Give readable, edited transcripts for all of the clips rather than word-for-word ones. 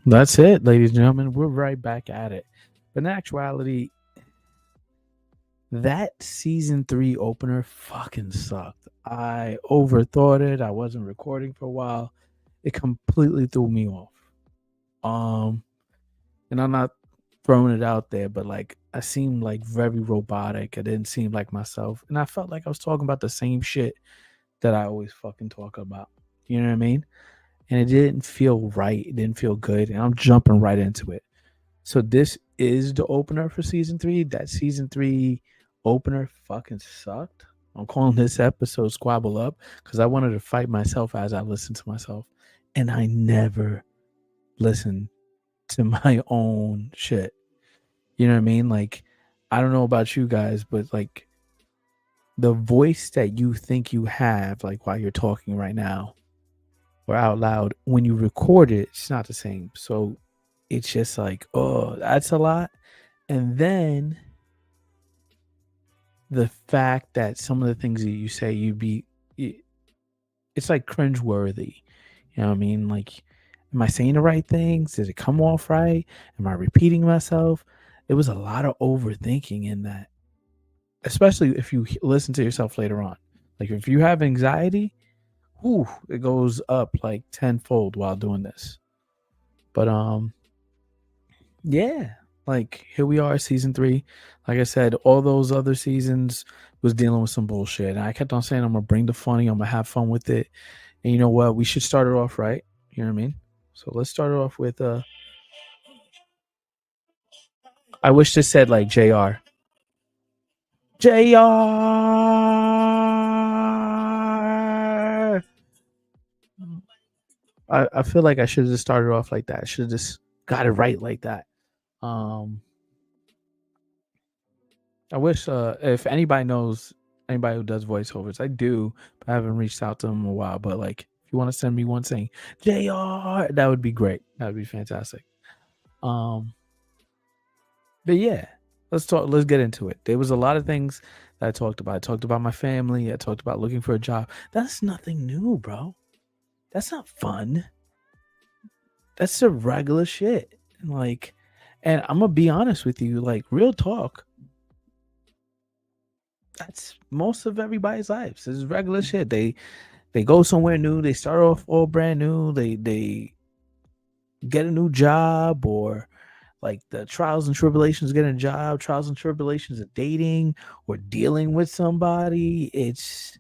That's it, ladies and gentlemen. We're right back at it. But in actuality, that season 3 opener fucking sucked. I overthought it. I wasn't recording for a while. It completely threw me off. Um, and I'm not throwing it out there, but like I seemed like very robotic. I didn't seem like myself, and I felt like I was talking about the same shit that I always fucking talk about. You know what I mean? And it didn't feel right. It didn't feel good, and I'm jumping right into it. So this is the opener for season 3. That season 3 opener fucking sucked. I'm calling this episode Squabble Up because I wanted to fight myself as I listened to myself. And I never listen to my own shit. You know what I mean? Like, I don't know about you guys, but like the voice that you think you have, like while you're talking right now or out loud, when you record it, it's not the same. So it's just like, oh, that's a lot. And then the fact that some of the things that you say, it's like cringeworthy. You know what I mean? Like, am I saying the right things? Did it come off right? Am I repeating myself? It was a lot of overthinking in that, especially if you listen to yourself later on. Like, if you have anxiety, whew, it goes up like tenfold while doing this. But yeah, like here we are, season 3. Like I said, all those other seasons was dealing with some bullshit. And I kept on saying I'm gonna bring the funny, I'm gonna have fun with it. And you know what? We should start it off right. You know what I mean? So let's start it off with I wish this said like JR. JR. I feel like I should have just started off like that. I should have just got it right like that. Um I wish if anybody knows anybody who does voiceovers, I do, but I haven't reached out to them in a while. But like, if you want to send me one saying JR, that would be great. That would be fantastic. Um, but yeah, let's talk. Let's get into it. There was a lot of things that I talked about. I talked about my family. I talked about looking for a job. That's nothing new, bro. That's not fun. That's the regular shit. And like, and I'm gonna be honest with you, like real talk. That's most of everybody's lives. This is regular shit. They go somewhere new. They start off all brand new. They get a new job, or like the trials and tribulations of getting a job, trials and tribulations of dating or dealing with somebody. It's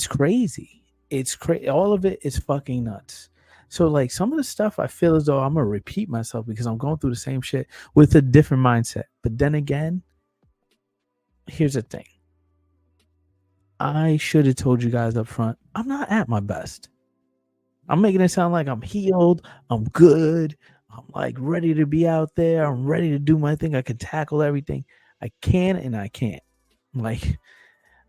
crazy. It's crazy. All of it is fucking nuts. So like some of the stuff I feel as though I'm gonna repeat myself because I'm going through the same shit with a different mindset. But then again, here's the thing. I should have told you guys up front, I'm not at my best. I'm making it sound like I'm healed, I'm good, I'm like ready to be out there, I'm ready to do my thing, I can tackle everything. I can and I can't. Like,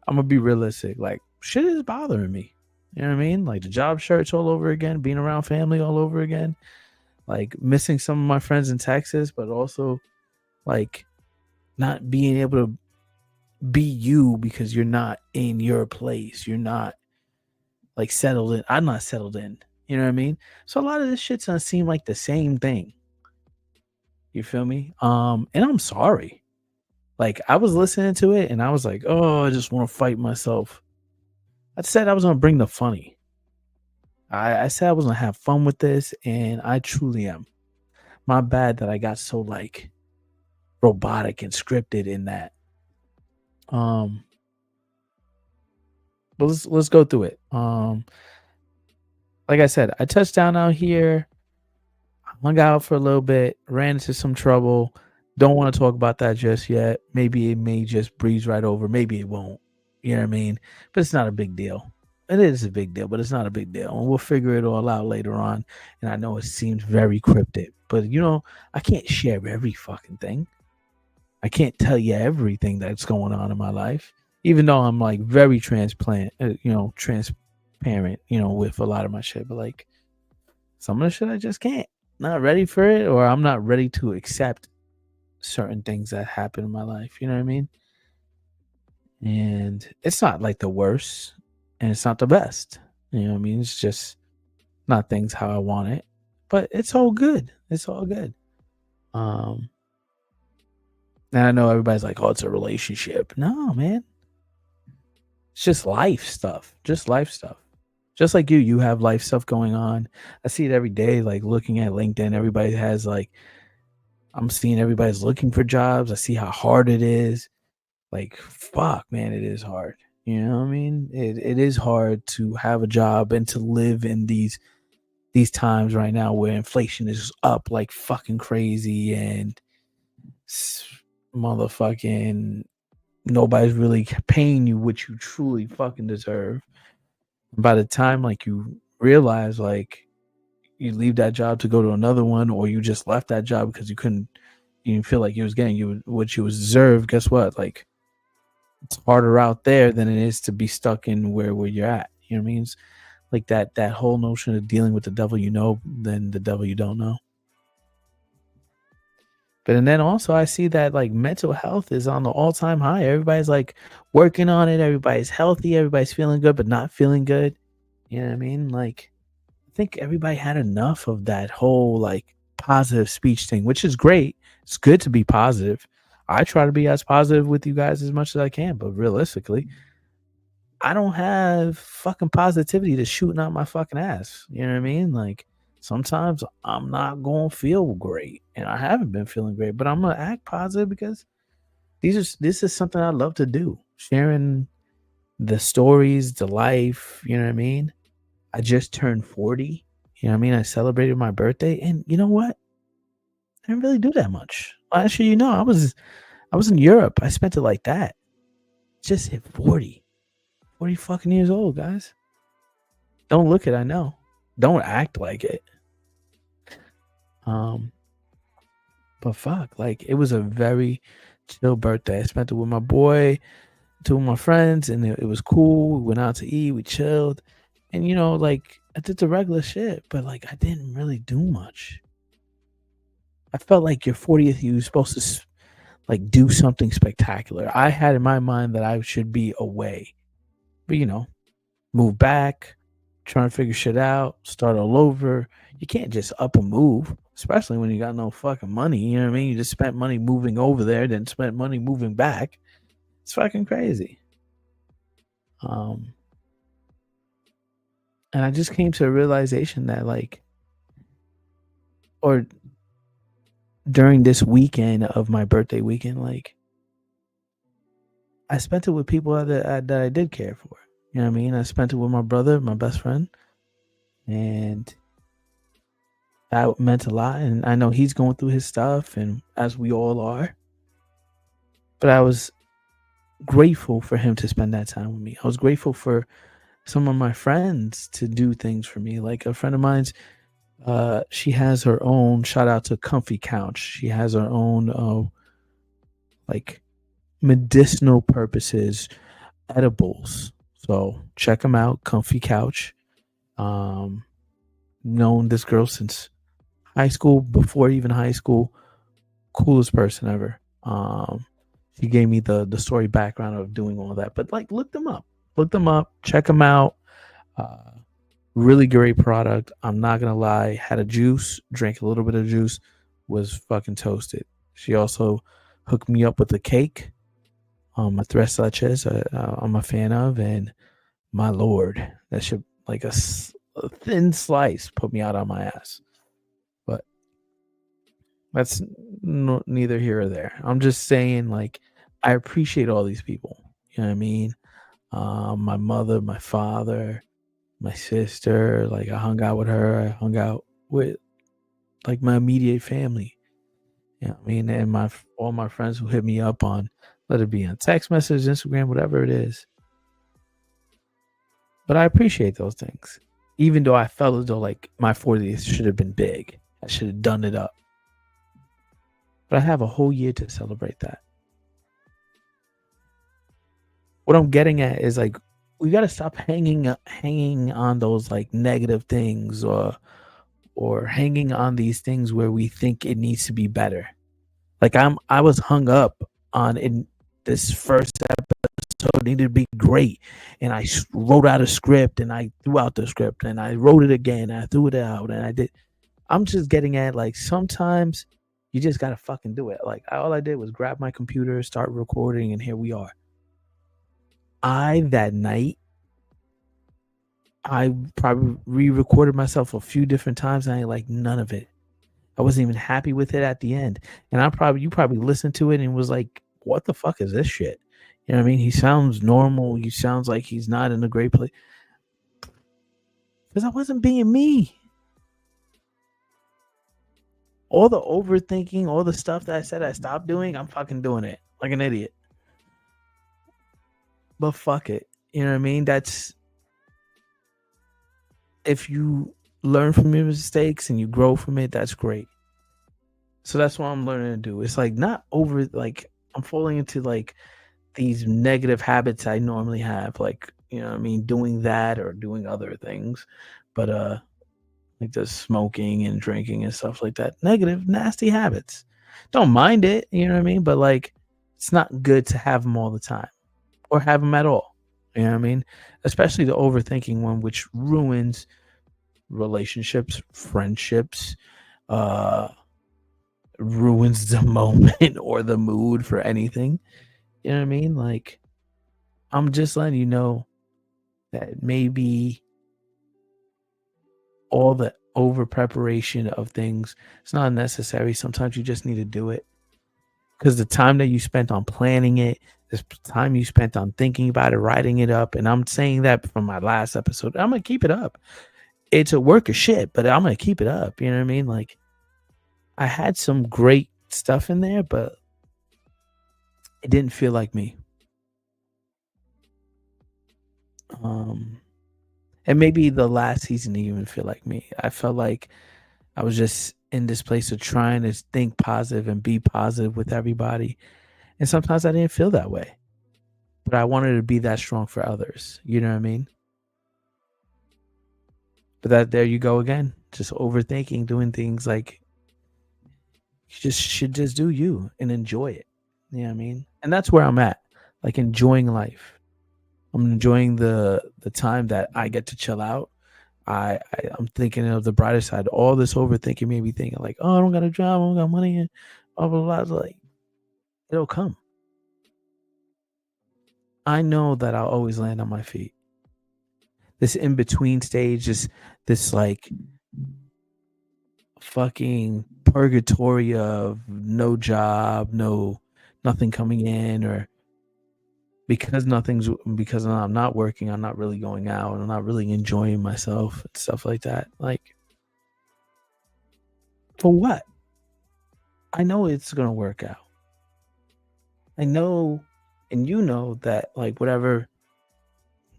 I'm gonna be realistic. Like, shit is bothering me. You know what I mean? Like the job search all over again, being around family all over again, like missing some of my friends in Texas, but also like not being able to be you because you're not in your place. You're not like settled in. I'm not settled in. You know what I mean? So a lot of this shit's gonna seem like the same thing. You feel me? And I'm sorry. Like I was listening to it and I was like, oh, I just want to fight myself. I said I was gonna bring the funny. I said I was gonna have fun with this, and I truly am. My bad that I got so like robotic and scripted in that. Um, but let's go through it. Like I said, I touched down out here, hung out for a little bit, ran into some trouble. Don't want to talk about that just yet. Maybe it may just breeze right over. Maybe it won't. You know what I mean? But it's not a big deal. It is a big deal, but it's not a big deal. And we'll figure it all out later on. And I know it seems very cryptic, but you know, I can't share every fucking thing. I can't tell you everything that's going on in my life, even though I'm like very transparent, with a lot of my shit. But like some of the shit I just can't. Not ready for it, or I'm not ready to accept certain things that happen in my life. You know what I mean? And it's not like the worst, and it's not the best. You know what I mean? It's just not things how I want it. But it's all good. It's all good. Um, and I know everybody's like, "Oh, it's a relationship." No, man. It's just life stuff. Just life stuff. Just like you have life stuff going on. I see it every day. Like looking at LinkedIn, everybody has like I'm seeing everybody's looking for jobs. I see how hard it is. Like, fuck, man, it is hard. You know what I mean? It is hard to have a job and to live in these times right now where inflation is up like fucking crazy and motherfucking nobody's really paying you what you truly fucking deserve. By the time like you realize like you leave that job to go to another one or you just left that job because you didn't feel like you was getting you what you was deserved, guess what? Like it's harder out there than it is to be stuck in where you're at. You know what I mean? It's like that whole notion of dealing with the devil you know than the devil you don't know. But and then also I see that like mental health is on the all-time high. Everybody's like working on it, everybody's healthy, everybody's feeling good, but not feeling good. You know what I mean? Like I think everybody had enough of that whole like positive speech thing, which is great. It's good to be positive. I try to be as positive with you guys as much as I can, but realistically, I don't have fucking positivity to shooting out my fucking ass. You know what I mean? Like sometimes I'm not gonna feel great, and I haven't been feeling great, but I'm gonna act positive because this is something I love to do. Sharing the stories, the life. You know what I mean? I just turned 40. You know what I mean? I celebrated my birthday, and you know what? I didn't really do that much. Well, actually, I was in Europe. I spent it like that. Just hit 40. 40 fucking years old, guys. Don't look it, I know. Don't act like it. Um, but fuck, like it was a very chill birthday. I spent it with my boy, two of my friends, and it was cool. We went out to eat, we chilled. And like I did the regular shit, but like I didn't really do much. I felt like your 40th, you were supposed to like do something spectacular. I had in my mind that I should be away, but move back, trying to figure shit out, start all over. You can't just up and move, especially when you got no fucking money. You know what I mean? You just spent money moving over there, then spent money moving back. It's fucking crazy. Um, and I just came to a realization that like, or during this weekend of my birthday weekend, like I spent it with people that I did care for. You know what I mean? I spent it with my brother, my best friend, and that meant a lot. And I know he's going through his stuff, and as we all are. But I was grateful for him to spend that time with me. I was grateful for some of my friends to do things for me. Like a friend of mine's, she has her own shout out to Comfy Couch. She has her own like medicinal purposes edibles. So check them out, Comfy Couch. Um, known this girl since high school, before even high school. Coolest person ever. She gave me the story background of doing all that. But like, look them up, check them out. Uh, really great product. I'm not gonna lie. Had a juice, drank a little bit of juice, was fucking toasted. She also hooked me up with a cake. A tres leches I'm a fan of, and my lord, that should like a thin slice put me out on my ass. But that's neither here or there. I'm just saying, like, I appreciate all these people. You know what I mean? My mother, my father, my sister. Like, I hung out with her. I hung out with like my immediate family. You know what I mean? And my all my friends who hit me up on, let it be on text message, Instagram, whatever it is. But I appreciate those things, even though I felt as though like my 40th should have been big. I should have done it up. But I have a whole year to celebrate that. What I'm getting at is like we got to stop hanging on those like negative things or hanging on these things where we think it needs to be better. Like I was hung up on in this first episode needed to be great, and I wrote out a script and I threw out the script and I wrote it again. And I threw it out and I did. I'm just getting at, like, sometimes you just gotta fucking do it. Like, all I did was grab my computer, start recording, and here we are. That night, I probably re-recorded myself a few different times, and I ain't like none of it. I wasn't even happy with it at the end. And you probably listened to it and was like, "What the fuck is this shit?" You know what I mean? He sounds normal. He sounds like he's not in a great place. Because I wasn't being me. All the overthinking, all the stuff that I said I stopped doing, I'm fucking doing it like an idiot. But fuck it. You know what I mean? That's if you learn from your mistakes and you grow from it, that's great. So that's what I'm learning to do. It's like not over like I'm falling into like these negative habits I normally have, like, you know what I mean, doing that or doing other things. But like the smoking and drinking and stuff like that. Negative, nasty habits. Don't mind it, you know what I mean? But like it's not good to have them all the time or have them at all. You know what I mean? Especially the overthinking one, which ruins relationships, friendships, uh, ruins the moment or the mood for anything. You know what I mean? Like, I'm just letting you know that maybe all the over preparation of things it's not necessary. Sometimes you just need to do it because the time that you spent on planning it, the time you spent on thinking about it, writing it up, and I'm saying that from my last episode, I'm gonna keep it up. It's a work of shit, but I'm gonna keep it up. You know what I mean? Like, I had some great stuff in there, but it didn't feel like me. Um, and maybe the last season didn't even feel like me. I felt like I was just in this place of trying to think positive and be positive with everybody. And sometimes I didn't feel that way, but I wanted to be that strong for others. You know what I mean? But that there you go again, just overthinking, doing things like you just should just do you and enjoy it. You know what I mean? And that's where I'm at, like enjoying life. I'm enjoying the time that I get to chill out. I'm thinking of the brighter side. All this overthinking made me thinking like, oh, I don't got a job, I don't got money, and blah blah blah. Like it'll come. I know that I'll always land on my feet. This in between stage, this like fucking purgatory of no job, nothing coming in, or because I'm not working, I'm not really going out, I'm not really enjoying myself and stuff like that. Like for what? I know it's gonna work out. I know, and you know that like whatever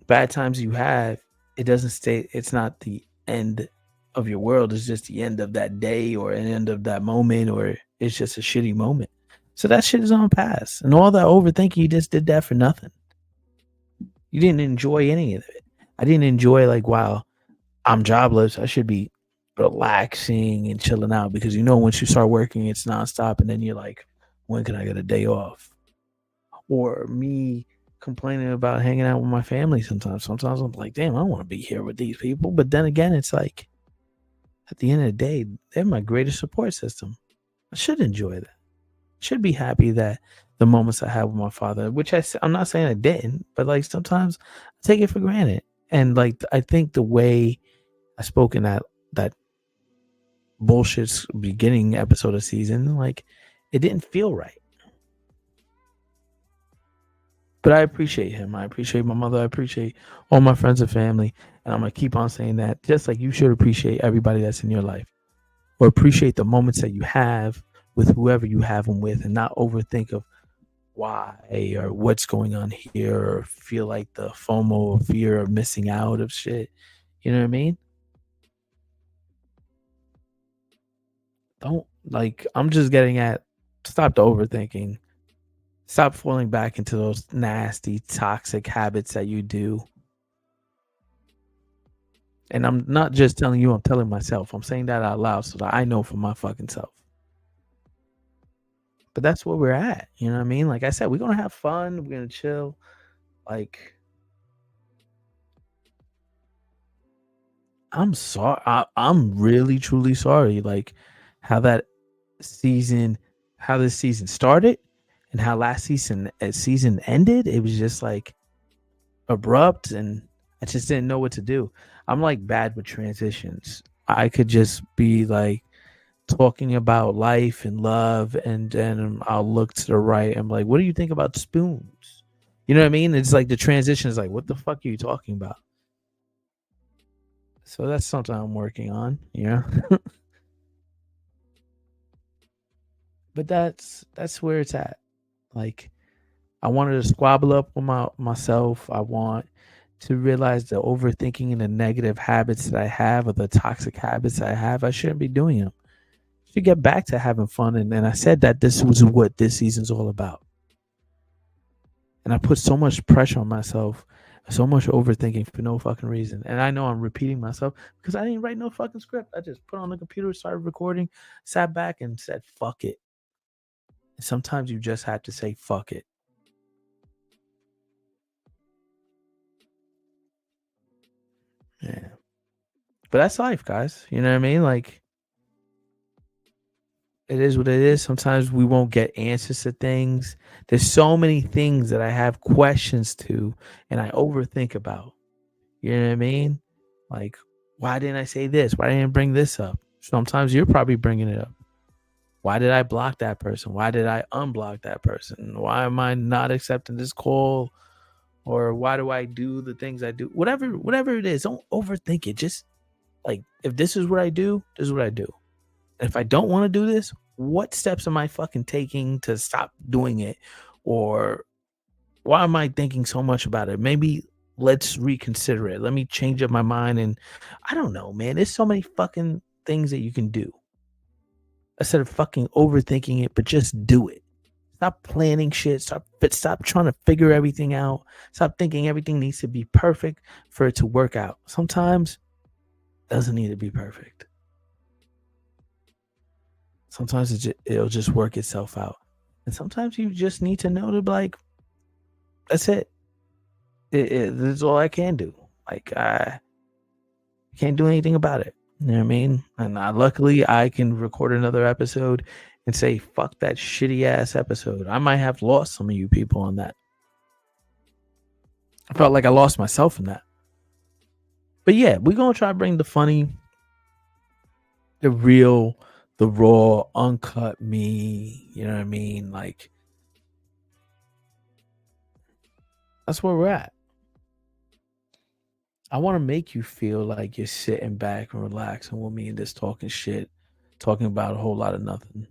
bad times you have, it doesn't stay. It's not the end of your world. It's just the end of that day or an end of that moment, or it's just a shitty moment. So that shit is on pass, and all that overthinking, you just did that for nothing. You didn't enjoy any of it. I didn't enjoy like, wow, I'm jobless. I should be relaxing and chilling out because you know once you start working, it's nonstop, and then you're like, when can I get a day off? Or me complaining about hanging out with my family sometimes. Sometimes I'm like, damn, I don't want to be here with these people. But then again, it's like at the end of the day, they're my greatest support system. I should enjoy that. Should be happy that the moments I had with my father, which I'm not saying I didn't, but like sometimes I take it for granted. And like I think the way I spoke in that bullshit beginning episode of season, like it didn't feel right. But I appreciate him. I appreciate my mother. I appreciate all my friends and family. And I'm going to keep on saying that, just like you should appreciate everybody that's in your life or appreciate the moments that you have with whoever you have them with and not overthink of why or what's going on here or feel like the FOMO or fear of missing out of shit. You know what I mean? Don't like, I'm just getting at stop the overthinking. Stop falling back into those nasty, toxic habits that you do. And I'm not just telling you, I'm telling myself. I'm saying that out loud so that I know for my fucking self. But that's where we're at. You know what I mean? Like I said, we're gonna have fun, we're gonna chill. Like I'm sorry. I'm really truly sorry. Like how that season, how this season started, and how last season ended. It was just like abrupt, and I just didn't know what to do. I'm like bad with transitions. I could just be like talking about life and love, and then I'll look to the right. I'm like, what do you think about spoons? You know what I mean? It's like the transition is like, what the fuck are you talking about? So that's something I'm working on, you know. But that's where it's at. Like I wanted to squabble up with myself. I want to realize the overthinking and the negative habits that I have, or the toxic habits I have. I shouldn't be doing them. I should get back to having fun. And I said that this was what this season's all about. And I put so much pressure on myself, so much overthinking for no fucking reason. And I know I'm repeating myself because I didn't write no fucking script. I just put on the computer, started recording, sat back, and said, fuck it. And sometimes you just have to say, fuck it. Yeah. But that's life, guys. You know what I mean? Like, it is what it is. Sometimes we won't get answers to things. There's so many things that I have questions to and I overthink about. You know what I mean? Like, why didn't I say this? Why didn't I bring this up? Sometimes you're probably bringing it up. Why did I block that person? Why did I unblock that person? Why am I not accepting this call? Or why do I do the things I do? Whatever it is, don't overthink it. Just like, if this is what I do, this is what I do. And if I don't want to do this, what steps am I fucking taking to stop doing it? Or why am I thinking so much about it? Maybe let's reconsider it. Let me change up my mind. And I don't know, man. There's so many fucking things that you can do instead of fucking overthinking it, but just do it. Stop planning shit. Stop trying to figure everything out. Stop thinking everything needs to be perfect for it to work out. Sometimes it doesn't need to be perfect. Sometimes it'll just work itself out. And sometimes you just need to know to, like, that's it. This is all I can do. Like, I can't do anything about it. You know what I mean? And luckily, I can record another episode and say, fuck that shitty ass episode. I might have lost some of you people on that. I felt like I lost myself in that. But yeah, we're going to try to bring the funny, the real, the raw, uncut me. You know what I mean? Like, that's where we're at. I want to make you feel like you're sitting back and relaxing with me and just talking shit, talking about a whole lot of nothing.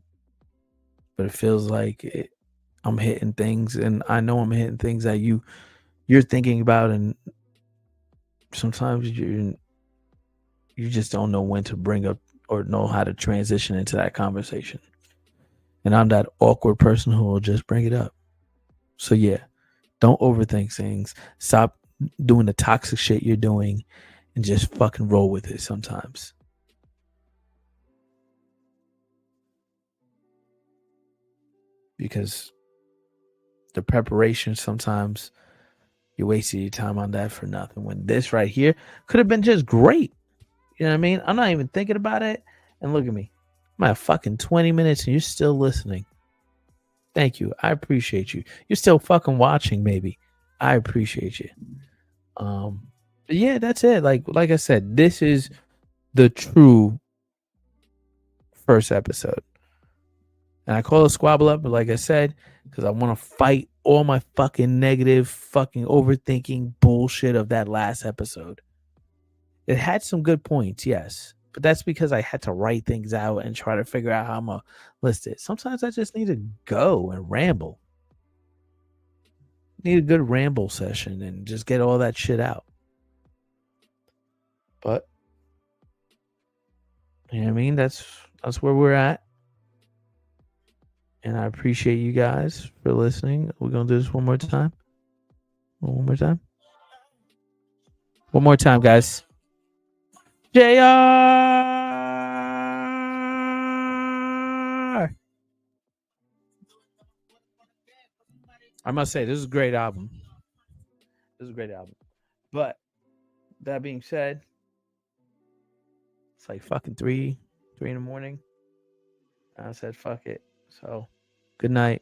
But it feels like I'm hitting things, and I know I'm hitting things that you're thinking about, and sometimes you just don't know when to bring up or know how to transition into that conversation. And I'm that awkward person who will just bring it up. So yeah, don't overthink things. Stop doing the toxic shit you're doing and just fucking roll with it sometimes. Because the preparation, sometimes you wasted your time on that for nothing. When this right here could have been just great. You know what I mean? I'm not even thinking about it. And look at me. I'm at fucking 20 minutes and you're still listening. Thank you. I appreciate you. You're still fucking watching, maybe. I appreciate you. But yeah, that's it. Like I said, this is the true first episode. And I call it Squabble Up, but like I said, because I want to fight all my fucking negative, fucking overthinking bullshit of that last episode. It had some good points, yes. But that's because I had to write things out and try to figure out how I'm going to list it. Sometimes I just need to go and ramble. Need a good ramble session and just get all that shit out. But you know what I mean? That's where we're at. And I appreciate you guys for listening. We're gonna do this one more time. One more time. One more time, guys. JR. I must say, this is a great album. This is a great album. But that being said, It's like fucking 3 in the morning. I said fuck it. So good night.